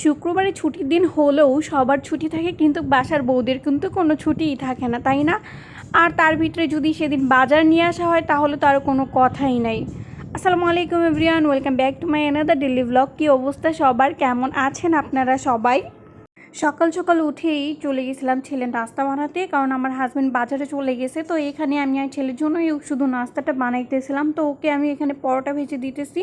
শুক্রবারে ছুটির দিন হলেও সবার ছুটি থাকে, কিন্তু বাসার বউদের কিন্তু কোনো ছুটিই থাকে না, তাই না? আর তার ভিতরে যদি সেদিন বাজার নিয়ে আসা হয় তাহলে তো আর কোনো কথাই নাই। আসসালামু আলাইকুম everyone, welcome back to my another daily blog. কী অবস্থা সবার, কেমন আছেন আপনারা সবাই? সকাল সকাল উঠেই চলে গেছিলাম ছেলের নাস্তা বানাতে, কারণ আমার হাজব্যান্ড বাজারে চলে গেছে। তো এখানে আমি আর ছেলের জন্যই শুধু নাস্তাটা বানাইতেছিলাম। তো ওকে আমি এখানে পরোটা ভেজে দিতেছি।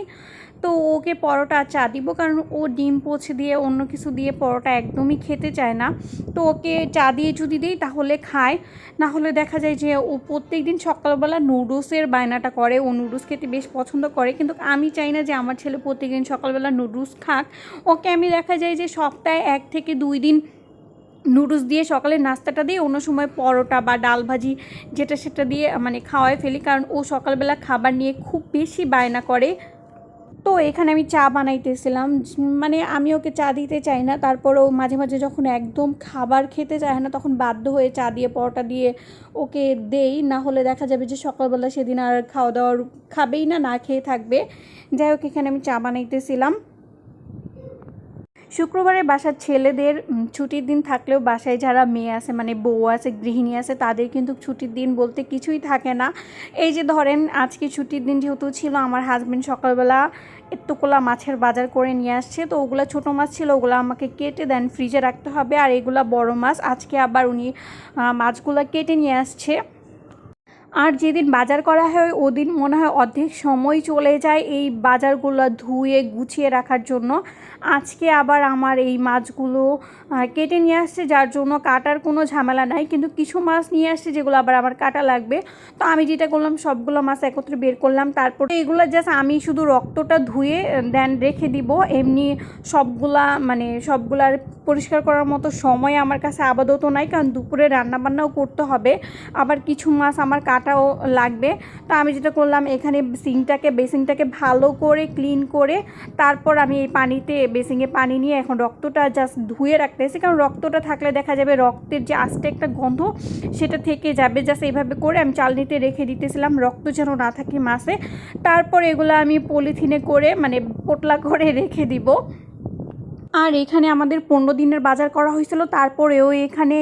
তো ওকে পরোটা আর চা দিব, কারণ ও ডিম পোচ দিয়ে অন্য কিছু দিয়ে পরোটা একদমই খেতে চায় না। তো ওকে চা দিয়ে যদি দিই তাহলে খায়, না হলে দেখা যায় যে ও প্রত্যেক দিন সকালবেলা নুডলসের বায়নাটা করে। ও নুডলস খেতে বেশ পছন্দ করে, কিন্তু আমি চাই না যে আমার ছেলে প্রত্যেক দিন সকালবেলা নুডলস খাক। ওকে আমি দেখা যায় যে সপ্তাহে 1 থেকে 2 দিন নুডলস দিয়ে সকালের নাস্তাটা দিয়ে অন্য সময় পরোটা বা ডাল ভাজি যেটা সেটা দিয়ে মানে খাওয়াই ফেলি, কারণ ও সকালবেলা খাবার নিয়ে খুব বেশি বায়না করে। তো এখানে আমি চা বানাইতেছিলাম, মানে আমি ওকে চা দিতে চাই না, তারপরেও মাঝে মাঝে যখন একদম খাবার খেতে চায় না তখন বাধ্য হয়ে চা দিয়ে পরোটা দিয়ে ওকে দেই, না হলে দেখা যাবে যে সকালবেলা সেদিন আর খাওয়া দাওয়ার খাবেই না, না খেয়ে থাকবে। যাই হোক, এখানে আমি চা বানাইতেছিলাম। শুক্রবারে বাসার ছেলেদের ছুটির দিন থাকলেও বাসায় যারা মেয়ে আছে, মানে বউ আছে, গৃহিণী আছে, তাদের কিন্তু ছুটির দিন বলতে কিছুই থাকে না। এই যে ধরেন আজকে ছুটির দিন যেহেতু ছিল, আমার হাজব্যান্ড সকালবেলা এত্তকোলা মাছের বাজার করে নিয়ে আসছে। তো ওগুলো ছোটো মাছ ছিল, ওগুলো আমাকে কেটে দেন ফ্রিজে রাখতে হবে। আর এগুলা বড় মাছ, আজকে আবার উনি মাছগুলো কেটে নিয়ে আসছে। আর যেদিন বাজার করা হয় ওদিন মনে হয় অর্ধেক সময় চলে যায় এই বাজারগুলো ধুয়ে গুছিয়ে রাখার জন্য। আজকে আবার আমার এই মাছগুলো কেটে নিয়ে আসছে, যার জন্য কাটার কোনো ঝামেলা নাই, কিন্তু কিছু মাছ নিয়ে আসছে যেগুলো আবার আমার কাটা লাগবে। তো আমি যেটা করলাম, সবগুলো মাছ একত্রে বের করলাম, তারপর এগুলো জাস্ট আমি শুধু রক্তটা ধুয়ে দেন রেখে দিব। এমনি সবগুলার পরিষ্কার করার মতো সময় আমার কাছে আপাতত নাই, কারণ দুপুরে রান্নাবান্নাও করতে হবে, আবার কিছু মাছ আমার কাটাও লাগবে। তো আমি যেটা করলাম, এখানে বেসিনটাকে ভালো করে ক্লিন করে তারপর আমি এই বেসিনে পানি নিয়ে এখন রক্তটা জাস্ট ধুয়ে রাখতেছি, কারণ রক্তটা থাকলে দেখা যাবে রক্তের যে আস্তে একটা গন্ধ সেটা থেকে যাবে। জাস্ট এইভাবে করে আমি চালনিতে রেখে দিতেছিলাম, রক্ত যেন না থাকে মাছে। তারপর এগুলো আমি পলিথিনে করে মানে পোটলা করে রেখে দিব। আর এখানে আমাদের 15 দিনের বাজার করা হয়েছিল, তারপরেও এখানে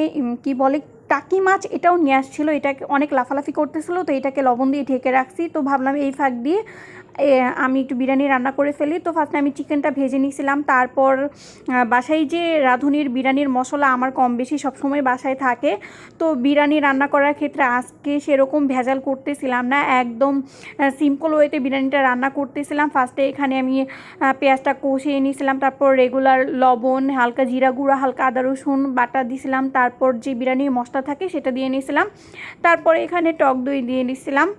কি বলে টাকি মাছ এটাও নিয়ে আসছিলো। এটাকে অনেক লাফালাফি করতেছিলো, তো এটাকে লবণ দিয়ে ঢেকে রাখছি। তো ভাবলাম এই ফাঁক দিয়ে আমি একটু বিরিয়ানি রান্না করে ফেলি। তো ফার্স্টে আমি চিকেনটা ভেজে নিয়েছিলাম, তারপর বাসায় যে রাঁধুনির বিরিয়ানির মশলা আমার কম বেশি সবসময় বাসায় থাকে। তো বিরিয়ানি রান্না করার ক্ষেত্রে আজকে সেরকম ভেজাল করতেছিলাম না, একদম সিম্পল ওয়েতে বিরিয়ানিটা রান্না করতেছিলাম। ফার্স্টে এখানে আমি পেঁয়াজটা কষিয়ে নিয়েছিলাম, তারপর রেগুলার লবণ, হালকা জিরা গুঁড়া, হালকা আদা রসুন বাটা দিয়েছিলাম, তারপর যে বিরিয়ানির মশলা থাকে সেটা দিয়ে নিয়েছিলাম। তারপরে এখানে টক দই দিয়ে নিয়েছিলাম।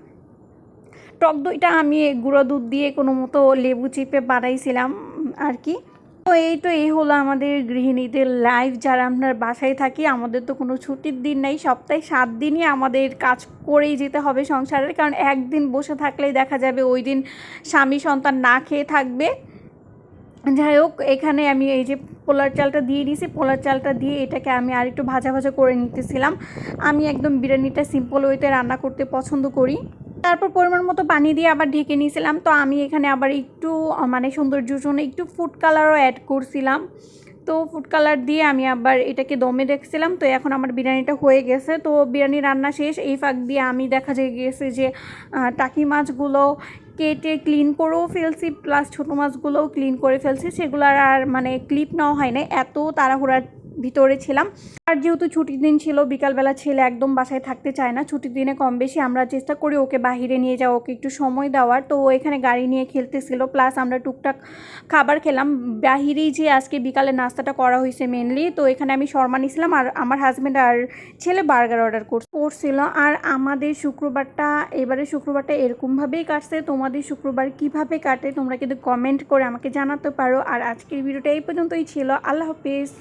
টক দইটা আমি গুঁড়ো দুধ দিয়ে কোনো মতো লেবু চিপে বানাইছিলাম আর কি। তো এই হলো আমাদের গৃহিণীদের লাইফ, যারা আমরা বাসায় থাকি। আমাদের তো কোনো ছুটির দিন নেই, সপ্তাহে 7 দিনই আমাদের কাজ করেই যেতে হবে সংসারের, কারণ একদিন বসে থাকলেই দেখা যাবে ওই দিন স্বামী সন্তান না খেয়ে থাকবে। যাই হোক, এখানে আমি এই যে পোলার চালটা দিয়ে দিয়েছি, পোলার চালটা দিয়ে এটাকে আমি আর একটু ভাজা ভাজা করে নিতেছিলাম। আমি একদম বিরিয়ানিটা সিম্পল ওয়েতে রান্না করতে পছন্দ করি। তারপর পরিমাণ মতো পানি দিয়ে আবার ঢেকে নিয়েছিলাম। তো আমি এখানে আবার একটু মানে সৌন্দর্যের জন্য একটু ফুড কালারও অ্যাড করছিলাম। তো ফুড কালার দিয়ে আমি আবার এটাকে দমে রেখেছিলাম। তো এখন আমার বিরিয়ানিটা হয়ে গেছে। তো বিরিয়ানি রান্না শেষ। এই ফাঁক দিয়ে আমি দেখা যায় গেছে যে টাকি মাছগুলো কেটে ক্লিন করেও ফেলছি, প্লাস ছোটো মাছগুলোও ক্লিন করে ফেলছি। সেগুলোর আর মানে ক্লিপ নেওয়া হয় না, এত তাড়াহুড়ার ভিতরে ছিলাম। আর যেহেতু ছুটির দিন ছিল, বিকালবেলা ছেলে একদম বাসায় থাকতে চায় না। ছুটির দিনে কম বেশি আমরা চেষ্টা করি ওকে বাহিরে নিয়ে যাওয়া, ওকে একটু সময় দেওয়ার। তো এখানে গাড়ি নিয়ে খেলতেছিল, প্লাস আমরা টুকটাক খাবার খেলাম বাহিরেই। যে আজকে বিকালে নাস্তাটা করা হয়েছে মেনলি। তো এখানে আমি শর্মা নিয়েছিলাম, আর আমার হাজব্যান্ড আর ছেলে বার্গার অর্ডার করছিল। আর আমাদের এবারে শুক্রবারটা এরকমভাবেই কাটছে। তোমাদের শুক্রবার কিভাবে কাটে তোমরা কিন্তু কমেন্ট করে আমাকে জানাতে পারো। আর আজকের ভিডিওটা এই পর্যন্তই ছিল। আল্লাহ হাফেজ।